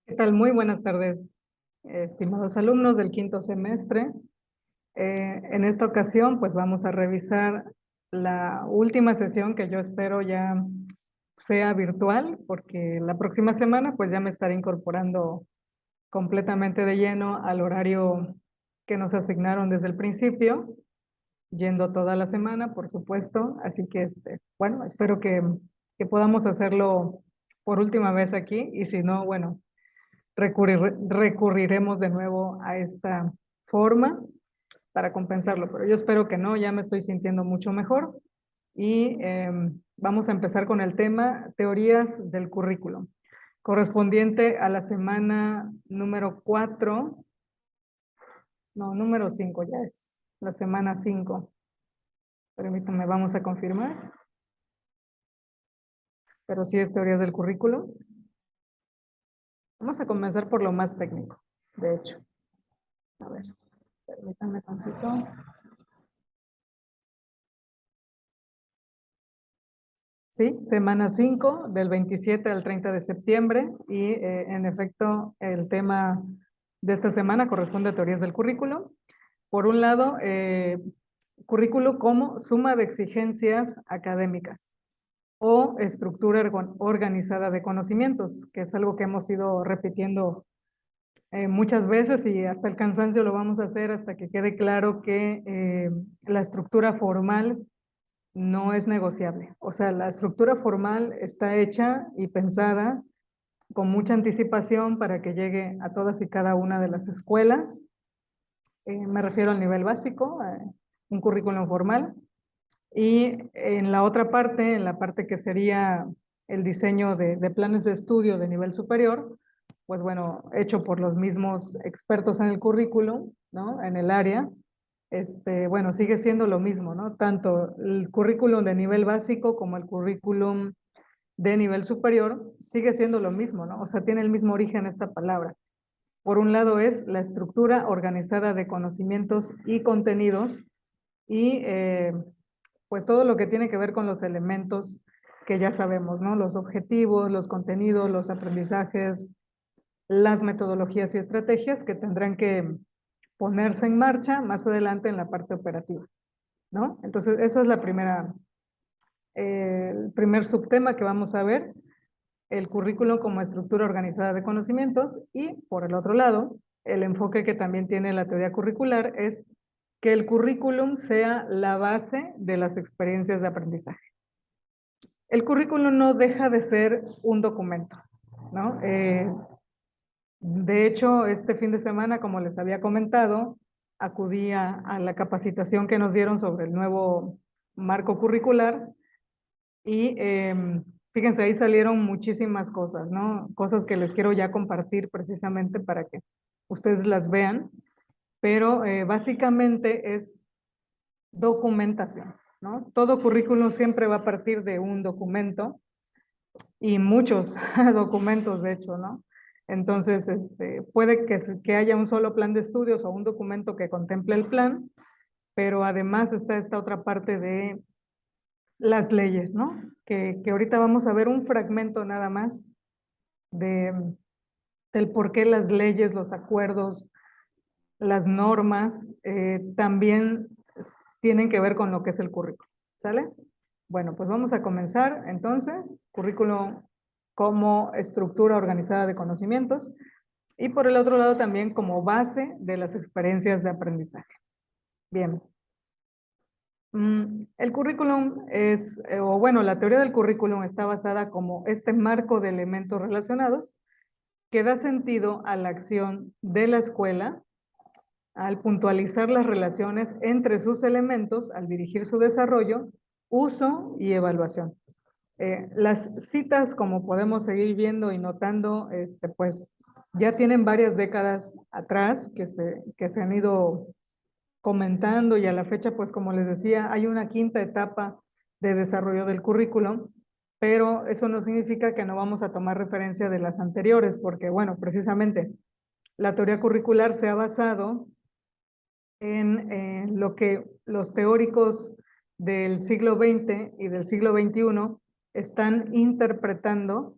¿Qué tal? Muy buenas tardes, estimados alumnos del quinto semestre. En esta ocasión, pues vamos a revisar la última sesión que yo espero ya sea virtual, porque la próxima semana pues ya me estaré incorporando completamente de lleno al horario que nos asignaron desde el principio, yendo toda la semana, por supuesto. Así que, bueno, espero que podamos hacerlo por última vez aquí y si no, bueno, recurriremos de nuevo a esta forma para compensarlo, pero yo espero que no, ya me estoy sintiendo mucho mejor y vamos a empezar con el tema teorías del currículum, correspondiente a la semana número 4, no, número 5 ya es, la semana 5. Permítanme, vamos a confirmar, pero sí es teorías del currículum. Vamos a comenzar por lo más técnico, de hecho. A ver, permítanme tantito. Sí, semana 5 del 27 al 30 de septiembre y en efecto el tema de esta semana corresponde a teorías del currículo. Por un lado, currículo como suma de exigencias académicas o estructura organizada de conocimientos, que es algo que hemos ido repitiendo muchas veces y hasta el cansancio lo vamos a hacer hasta que quede claro que la estructura formal no es negociable. O sea, la estructura formal está hecha y pensada con mucha anticipación para que llegue a todas y cada una de las escuelas. Me refiero al nivel básico, un currículum formal. Y en la otra parte, en la parte que sería el diseño de planes de estudio de nivel superior, pues bueno, hecho por los mismos expertos en el currículum, ¿no? En el área, bueno, sigue siendo lo mismo, ¿no? Tanto el currículum de nivel básico como el currículum de nivel superior sigue siendo lo mismo, ¿no? O sea, tiene el mismo origen esta palabra. Por un lado es la estructura organizada de conocimientos y contenidos y pues todo lo que tiene que ver con los elementos que ya sabemos, ¿no? Los objetivos, los contenidos, los aprendizajes, las metodologías y estrategias que tendrán que ponerse en marcha más adelante en la parte operativa, ¿no? Entonces, eso es el primer subtema que vamos a ver, el currículum como estructura organizada de conocimientos y, por el otro lado, el enfoque que también tiene la teoría curricular es que el currículum sea la base de las experiencias de aprendizaje. El currículum no deja de ser un documento, ¿no? De hecho, este fin de semana, como les había comentado, acudí a la capacitación que nos dieron sobre el nuevo marco curricular y fíjense, ahí salieron muchísimas cosas, ¿no? Cosas que les quiero ya compartir precisamente para que ustedes las vean, pero básicamente es documentación, ¿no? Todo currículum siempre va a partir de un documento y muchos documentos, de hecho, ¿no? Entonces, puede que haya un solo plan de estudios o un documento que contemple el plan, pero además está esta otra parte de las leyes, ¿no? Que ahorita vamos a ver un fragmento nada más de, del por qué las leyes, los acuerdos, las normas también tienen que ver con lo que es el currículo, ¿sale? Bueno, pues vamos a comenzar entonces, currículo como estructura organizada de conocimientos y por el otro lado también como base de las experiencias de aprendizaje. Bien. El currículum es, o bueno, la teoría del currículum está basada como este marco de elementos relacionados que da sentido a la acción de la escuela al puntualizar las relaciones entre sus elementos, al dirigir su desarrollo, uso y evaluación. Las citas, como podemos seguir viendo y notando, pues ya tienen varias décadas atrás que se han ido comentando y a la fecha, pues como les decía, hay una quinta etapa de desarrollo del currículum, pero eso no significa que no vamos a tomar referencia de las anteriores, porque bueno, precisamente la teoría curricular se ha basado en lo que los teóricos del siglo XX y del siglo XXI están interpretando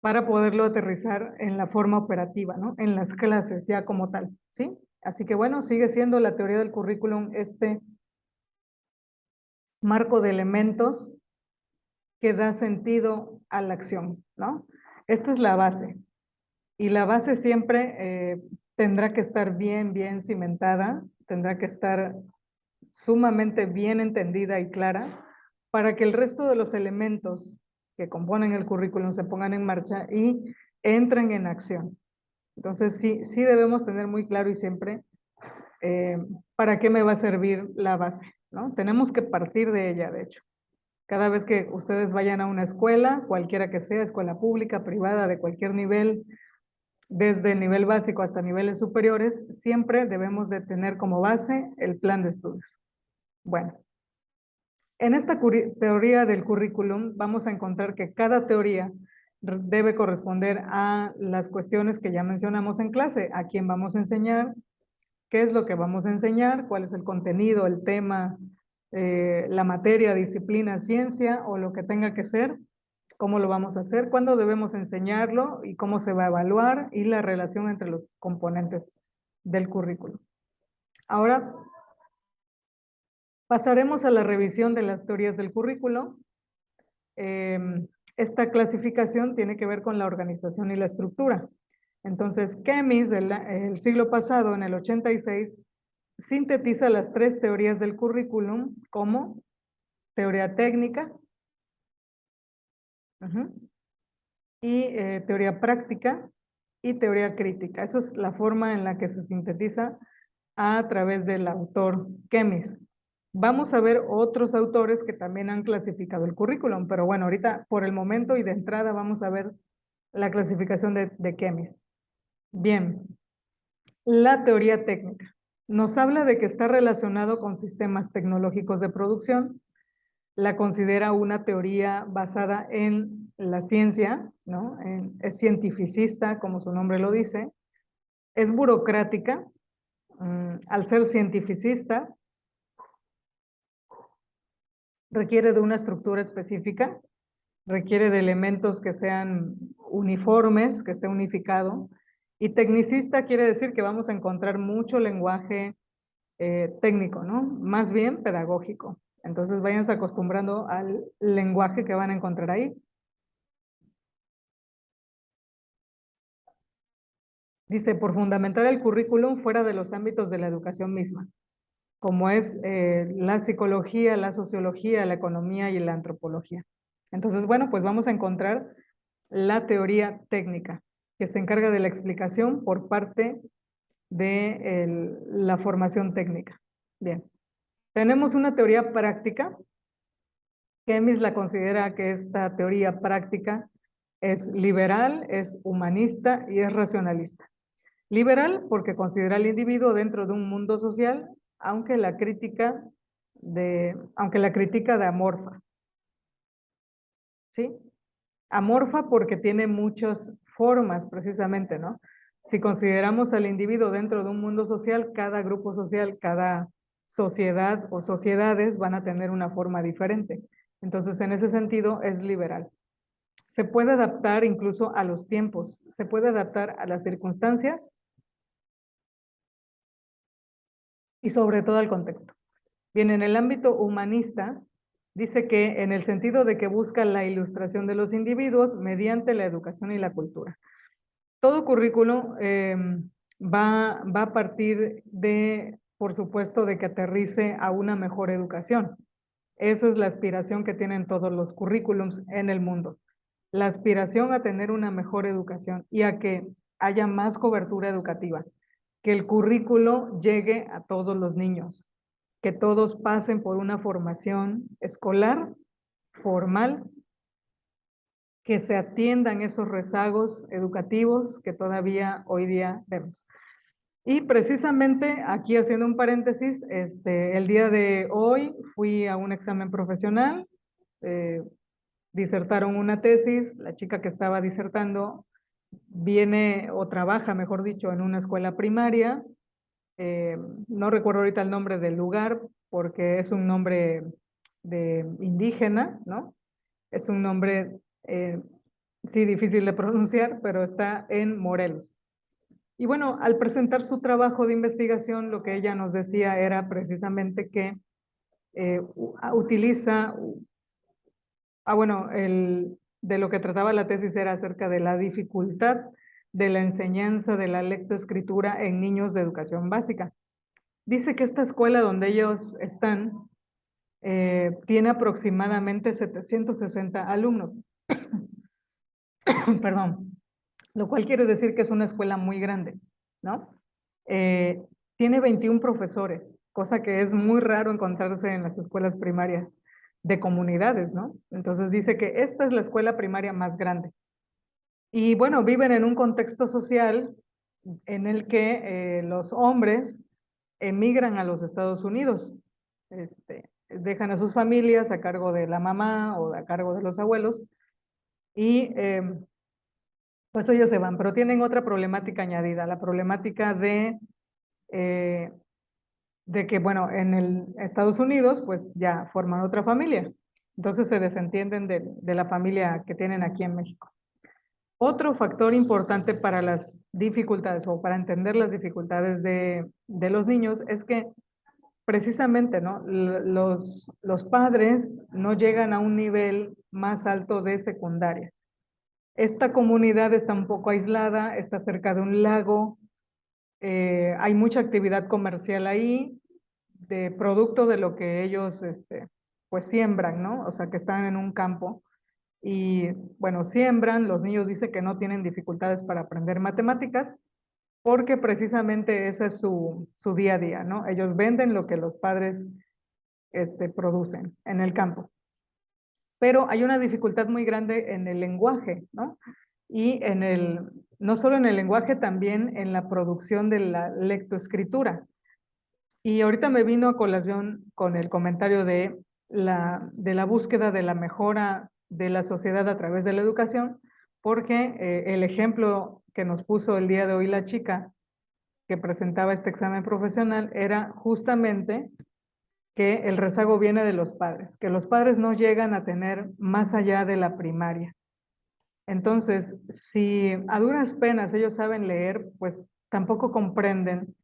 para poderlo aterrizar en la forma operativa, ¿no? En las clases ya como tal, ¿sí? Así que bueno, sigue siendo la teoría del currículum este marco de elementos que da sentido a la acción, ¿no? Esta es la base. Y la base siempre tendrá que estar bien cimentada, tendrá que estar sumamente bien entendida y clara para que el resto de los elementos que componen el currículum se pongan en marcha y entren en acción. Entonces sí debemos tener muy claro y siempre para qué me va a servir la base, ¿no? Tenemos que partir de ella, de hecho. Cada vez que ustedes vayan a una escuela, cualquiera que sea, escuela pública, privada, de cualquier nivel, desde el nivel básico hasta niveles superiores, siempre debemos de tener como base el plan de estudios. Bueno, en esta teoría del currículum vamos a encontrar que cada teoría debe corresponder a las cuestiones que ya mencionamos en clase, a quién vamos a enseñar, qué es lo que vamos a enseñar, cuál es el contenido, el tema, la materia, disciplina, ciencia o lo que tenga que ser, cómo lo vamos a hacer, cuándo debemos enseñarlo y cómo se va a evaluar y la relación entre los componentes del currículo. Ahora pasaremos a la revisión de las teorías del currículo. Esta clasificación tiene que ver con la organización y la estructura. Entonces, Kemis, el siglo pasado, en el 86, sintetiza las tres teorías del currículum como teoría técnica y teoría práctica y teoría crítica. Esa es la forma en la que se sintetiza a través del autor Kemis. Vamos a ver otros autores que también han clasificado el currículum, pero bueno, ahorita por el momento y de entrada vamos a ver la clasificación de Kemis. Bien, la teoría técnica nos habla de que está relacionado con sistemas tecnológicos de producción, la considera una teoría basada en la ciencia, ¿no? Es cientificista, como su nombre lo dice, es burocrática, al ser cientificista, requiere de una estructura específica, requiere de elementos que sean uniformes, que esté unificado, y tecnicista quiere decir que vamos a encontrar mucho lenguaje técnico, ¿no? Más bien pedagógico. Entonces váyanse acostumbrando al lenguaje que van a encontrar ahí. Dice, por fundamentar el currículum fuera de los ámbitos de la educación misma, como es la psicología, la sociología, la economía y la antropología. Entonces, bueno, pues vamos a encontrar la teoría técnica, que se encarga de la explicación por parte de la formación técnica. Bien, tenemos una teoría práctica. Kemis la considera que esta teoría práctica es liberal, es humanista y es racionalista. Liberal porque considera al individuo dentro de un mundo social, aunque la critica de amorfa. ¿Sí? Amorfa porque tiene muchas formas precisamente, ¿no? Si consideramos al individuo dentro de un mundo social, cada grupo social, cada sociedad o sociedades van a tener una forma diferente. Entonces, en ese sentido, es liberal. Se puede adaptar incluso a los tiempos, se puede adaptar a las circunstancias y sobre todo al contexto. Bien, en el ámbito humanista, dice que en el sentido de que busca la ilustración de los individuos mediante la educación y la cultura. Todo currículo va a partir de, por supuesto, de que aterrice a una mejor educación. Esa es la aspiración que tienen todos los currículums en el mundo. La aspiración a tener una mejor educación y a que haya más cobertura educativa, que el currículo llegue a todos los niños, que todos pasen por una formación escolar, formal, que se atiendan esos rezagos educativos que todavía hoy día vemos. Y precisamente aquí haciendo un paréntesis, el día de hoy fui a un examen profesional, disertaron una tesis, la chica que estaba disertando viene o trabaja, mejor dicho, en una escuela primaria, no recuerdo ahorita el nombre del lugar porque es un nombre de indígena, ¿no? Es un nombre sí, difícil de pronunciar, pero está en Morelos. Y bueno, al presentar su trabajo de investigación, lo que ella nos decía era precisamente que utiliza, bueno, de lo que trataba la tesis era acerca de la dificultad de la enseñanza de la lectoescritura en niños de educación básica. Dice que esta escuela donde ellos están tiene aproximadamente 760 alumnos, perdón, lo cual quiere decir que es una escuela muy grande, ¿no? Eh, Tiene 21 profesores, cosa que es muy raro encontrarse en las escuelas primarias de comunidades, ¿no? Entonces dice que esta es la escuela primaria más grande. Y bueno, viven en un contexto social en el que los hombres emigran a los Estados Unidos, dejan a sus familias a cargo de la mamá o a cargo de los abuelos y pues ellos se van, pero tienen otra problemática añadida, la problemática eh, de que, bueno, en Estados Unidos pues ya forman otra familia, entonces se desentienden de la familia que tienen aquí en México. Otro factor importante para las dificultades o para entender las dificultades de los niños es que precisamente, ¿no? Los padres no llegan a un nivel más alto de secundaria. Esta comunidad está un poco aislada, está cerca de un lago, hay mucha actividad comercial ahí, de producto de lo que ellos, pues siembran, ¿no? O sea, que están en un campo y, bueno, siembran, los niños dicen que no tienen dificultades para aprender matemáticas, porque precisamente ese es su día a día, ¿no? Ellos venden lo que los padres producen en el campo. Pero hay una dificultad muy grande en el lenguaje, ¿no? Y no solo en el lenguaje, también en la producción de la lectoescritura. Y ahorita me vino a colación con el comentario de la búsqueda de la mejora de la sociedad a través de la educación, porque el ejemplo que nos puso el día de hoy la chica que presentaba este examen profesional era justamente que el rezago viene de los padres, que los padres no llegan a tener más allá de la primaria. Entonces, si a duras penas ellos saben leer, pues tampoco comprenden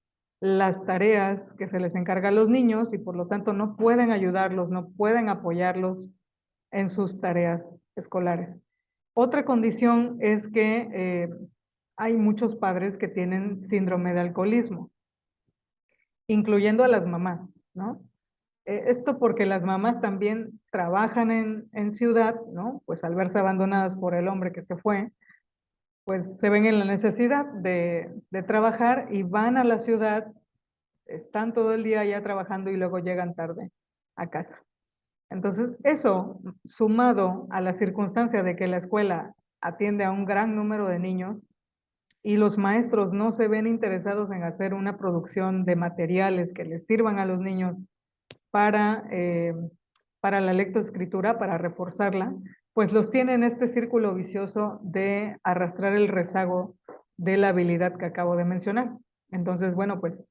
las tareas que se les encarga a los niños y por lo tanto no pueden ayudarlos, no pueden apoyarlos en sus tareas escolares. Otra condición es que hay muchos padres que tienen síndrome de alcoholismo, incluyendo a las mamás, ¿no? Esto porque las mamás también trabajan en ciudad, ¿no? Pues al verse abandonadas por el hombre que se fue, pues se ven en la necesidad de trabajar y van a la ciudad, están todo el día allá trabajando y luego llegan tarde a casa. Entonces, eso sumado a la circunstancia de que la escuela atiende a un gran número de niños y los maestros no se ven interesados en hacer una producción de materiales que les sirvan a los niños para, para la lectoescritura, para reforzarla, pues los tiene en este círculo vicioso de arrastrar el rezago de la habilidad que acabo de mencionar. Entonces, bueno, pues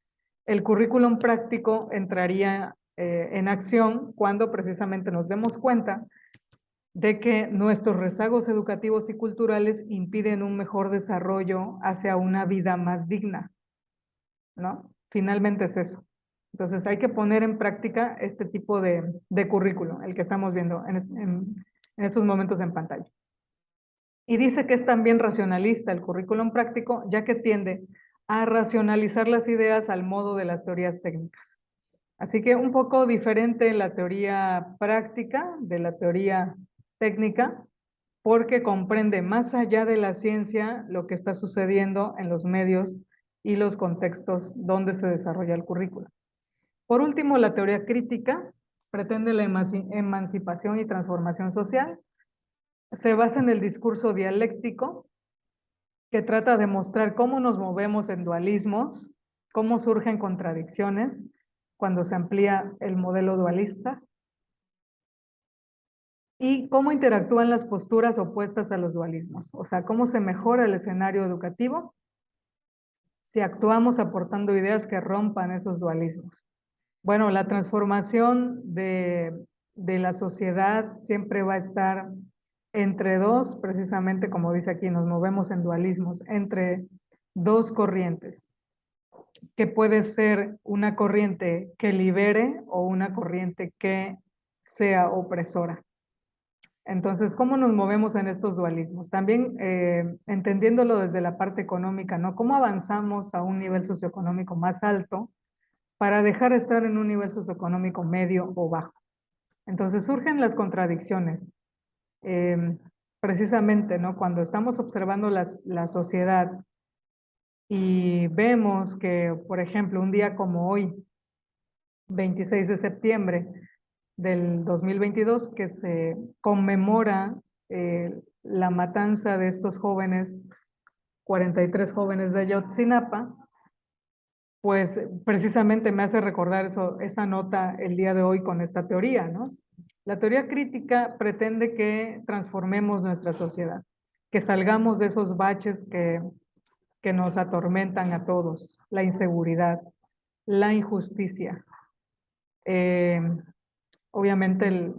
el currículum práctico entraría en acción cuando precisamente nos demos cuenta de que nuestros rezagos educativos y culturales impiden un mejor desarrollo hacia una vida más digna, ¿no? Finalmente es eso. Entonces hay que poner en práctica este tipo de currículo, el que estamos viendo en estos momentos en pantalla. Y dice que es también racionalista el currículum práctico, ya que tiende a racionalizar las ideas al modo de las teorías técnicas. Así que un poco diferente la teoría práctica de la teoría técnica, porque comprende más allá de la ciencia lo que está sucediendo en los medios y los contextos donde se desarrolla el currículo. Por último, la teoría crítica pretende la emancipación y transformación social. Se basa en el discurso dialéctico que trata de mostrar cómo nos movemos en dualismos, cómo surgen contradicciones cuando se amplía el modelo dualista y cómo interactúan las posturas opuestas a los dualismos, o sea, cómo se mejora el escenario educativo si actuamos aportando ideas que rompan esos dualismos. Bueno, la transformación de la sociedad siempre va a estar entre dos, precisamente como dice aquí, nos movemos en dualismos, entre dos corrientes, que puede ser una corriente que libere o una corriente que sea opresora. Entonces, ¿cómo nos movemos en estos dualismos? También entendiéndolo desde la parte económica, ¿no? ¿Cómo avanzamos a un nivel socioeconómico más alto para dejar de estar en un nivel socioeconómico medio o bajo? Entonces surgen las contradicciones. Eh, Precisamente, ¿no? Cuando estamos observando la sociedad y vemos que, por ejemplo, un día como hoy, 26 de septiembre del 2022, que se conmemora la matanza de estos jóvenes, 43 jóvenes de Ayotzinapa, pues precisamente me hace recordar eso, esa nota el día de hoy con esta teoría, ¿no? La teoría crítica pretende que transformemos nuestra sociedad, que salgamos de esos baches que nos atormentan a todos, la inseguridad, la injusticia, eh, obviamente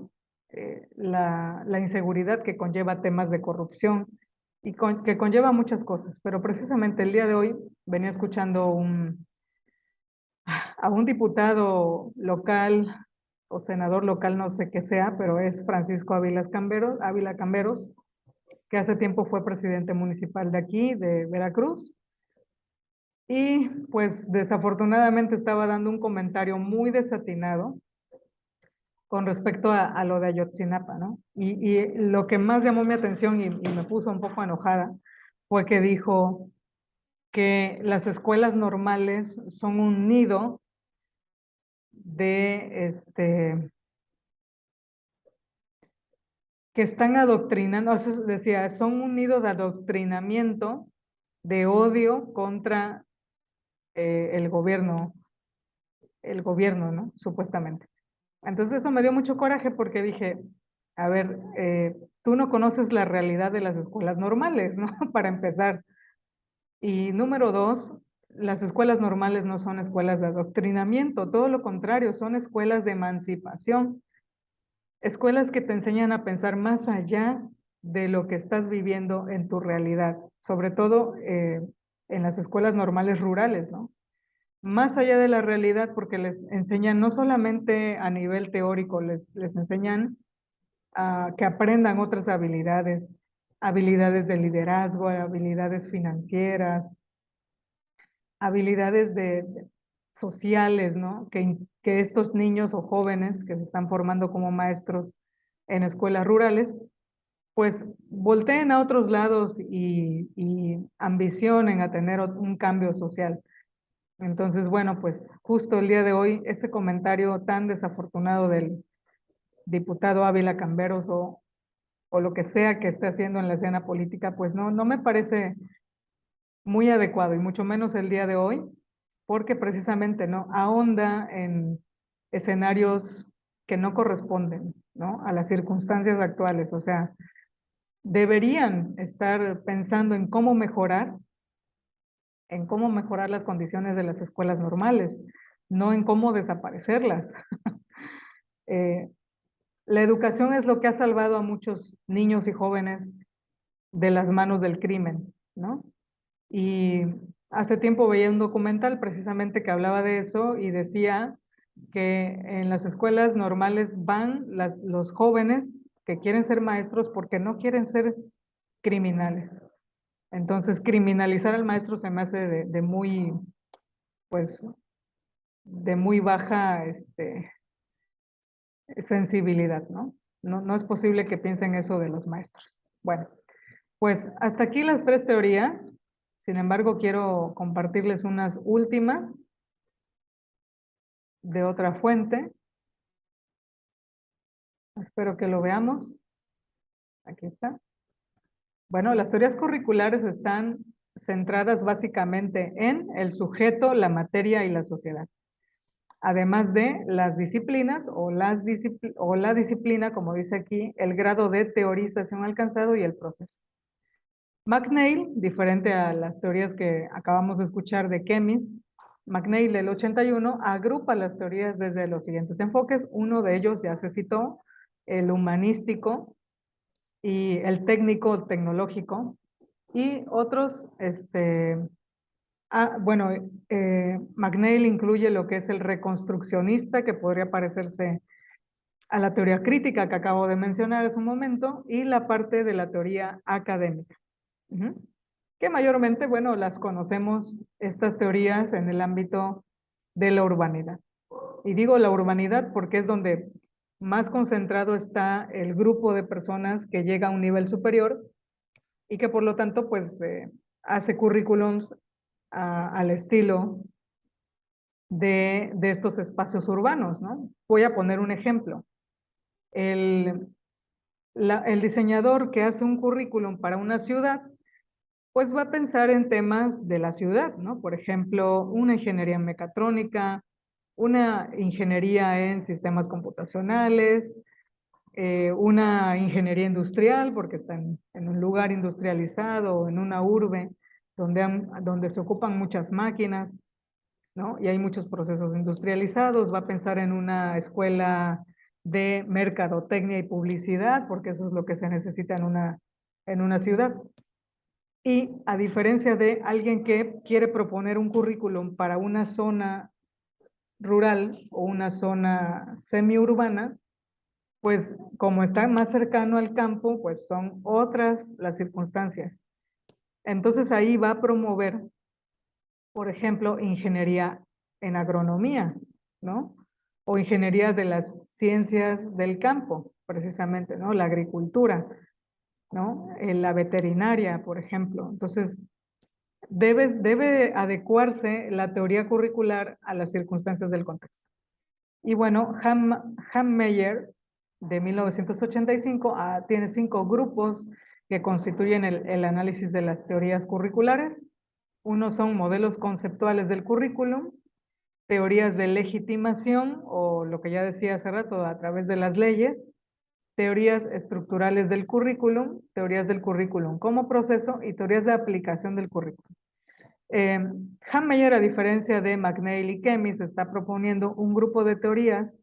la inseguridad que conlleva temas de corrupción y que conlleva muchas cosas, pero precisamente el día de hoy venía escuchando a un diputado local o senador local, no sé qué sea, pero es Francisco Ávila Camberos, que hace tiempo fue presidente municipal de aquí, de Veracruz, y pues desafortunadamente estaba dando un comentario muy desatinado con respecto a lo de Ayotzinapa, ¿no? Y lo que más llamó mi atención y me puso un poco enojada fue que dijo que las escuelas normales son un nido de que están adoctrinando, o sea, decía, son un nido de adoctrinamiento, de odio contra el gobierno, ¿no? Supuestamente. Entonces eso me dio mucho coraje porque dije, a ver, tú no conoces la realidad de las escuelas normales, ¿no? Para empezar. Y número dos, las escuelas normales no son escuelas de adoctrinamiento, todo lo contrario, son escuelas de emancipación. Escuelas que te enseñan a pensar más allá de lo que estás viviendo en tu realidad, sobre todo en las escuelas normales rurales, ¿no? Más allá de la realidad, porque les enseñan no solamente a nivel teórico, les enseñan a que aprendan otras habilidades, habilidades de liderazgo, habilidades financieras, habilidades sociales, ¿no? Que estos niños o jóvenes que se están formando como maestros en escuelas rurales, pues volteen a otros lados y ambicionen a tener un cambio social. Entonces, bueno, pues justo el día de hoy, ese comentario tan desafortunado del diputado Ávila Camberos o lo que sea que esté haciendo en la escena política, pues no me parece muy adecuado y mucho menos el día de hoy, porque precisamente no ahonda en escenarios que no corresponden, ¿no? A las circunstancias actuales. O sea, deberían estar pensando en cómo mejorar las condiciones de las escuelas normales, no en cómo desaparecerlas. Eh, la educación es lo que ha salvado a muchos niños y jóvenes de las manos del crimen, ¿no? Y hace tiempo veía un documental precisamente que hablaba de eso y decía que en las escuelas normales van los jóvenes que quieren ser maestros porque no quieren ser criminales. Entonces, criminalizar al maestro se me hace de muy, pues, de muy baja sensibilidad, ¿no? No es posible que piensen eso de los maestros. Bueno, pues hasta aquí las tres teorías. Sin embargo, quiero compartirles unas últimas de otra fuente. Espero que lo veamos. Aquí está. Bueno, las teorías curriculares están centradas básicamente en el sujeto, la materia y la sociedad, además de las disciplinas o la disciplina, como dice aquí, el grado de teorización alcanzado y el proceso. McNeil, diferente a las teorías que acabamos de escuchar de Kemis, McNeil del 81 agrupa las teorías desde los siguientes enfoques. Uno de ellos ya se citó, el humanístico, y el técnico tecnológico, y otros, bueno, McNeil incluye lo que es el reconstruccionista, que podría parecerse a la teoría crítica que acabo de mencionar hace un momento, y la parte de la teoría académica. Que mayormente, bueno, las conocemos, estas teorías, en el ámbito de la urbanidad. Y digo la urbanidad porque es donde más concentrado está el grupo de personas que llega a un nivel superior y que por lo tanto, pues, hace currículums al estilo de estos espacios urbanos, ¿no? Voy a poner un ejemplo. El diseñador que hace un currículum para una ciudad, pues va a pensar en temas de la ciudad, ¿no? Por ejemplo, una ingeniería en mecatrónica, una ingeniería en sistemas computacionales, una ingeniería industrial, porque está en un lugar industrializado, en una urbe, donde se ocupan muchas máquinas, ¿no? Y hay muchos procesos industrializados. Va a pensar en una escuela de mercadotecnia y publicidad, porque eso es lo que se necesita en una ciudad. Y a diferencia de alguien que quiere proponer un currículum para una zona rural o una zona semiurbana, pues como está más cercano al campo, pues son otras las circunstancias. Entonces ahí va a promover, por ejemplo, ingeniería en agronomía, ¿no? O ingeniería de las ciencias del campo, precisamente, ¿no? La agricultura, ¿no? La veterinaria, por ejemplo. Entonces, debe adecuarse la teoría curricular a las circunstancias del contexto. Y bueno, Hammeyer, de 1985, tiene 5 grupos que constituyen el análisis de las teorías curriculares. Uno son modelos conceptuales del currículum, teorías de legitimación, o lo que ya decía hace rato, a través de las leyes, teorías estructurales del currículum, teorías del currículum como proceso y teorías de aplicación del currículum. Hammeyer, a diferencia de McNeil y Kemis, está proponiendo un grupo de teorías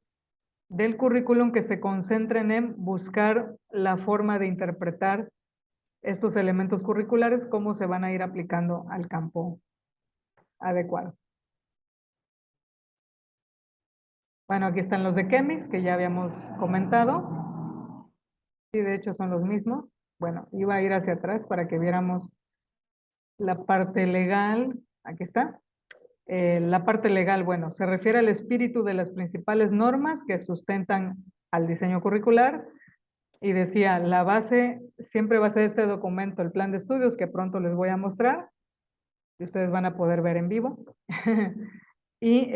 del currículum que se concentren en buscar la forma de interpretar estos elementos curriculares, cómo se van a ir aplicando al campo adecuado. Bueno, aquí están los de Kemis, que ya habíamos comentado. Sí, de hecho son los mismos. Bueno, iba a ir hacia atrás para que viéramos la parte legal. Aquí está. La parte legal, bueno, se refiere al espíritu de las principales normas que sustentan al diseño curricular. Y decía, la base siempre va a ser este documento, el plan de estudios, que pronto les voy a mostrar. Y ustedes van a poder ver en vivo. Y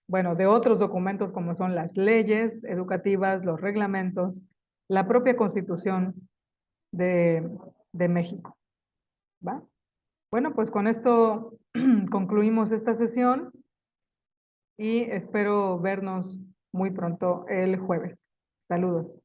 bueno, de otros documentos como son las leyes educativas, los reglamentos, la propia Constitución de México. ¿Va? Bueno, pues con esto concluimos esta sesión y espero vernos muy pronto el jueves. Saludos.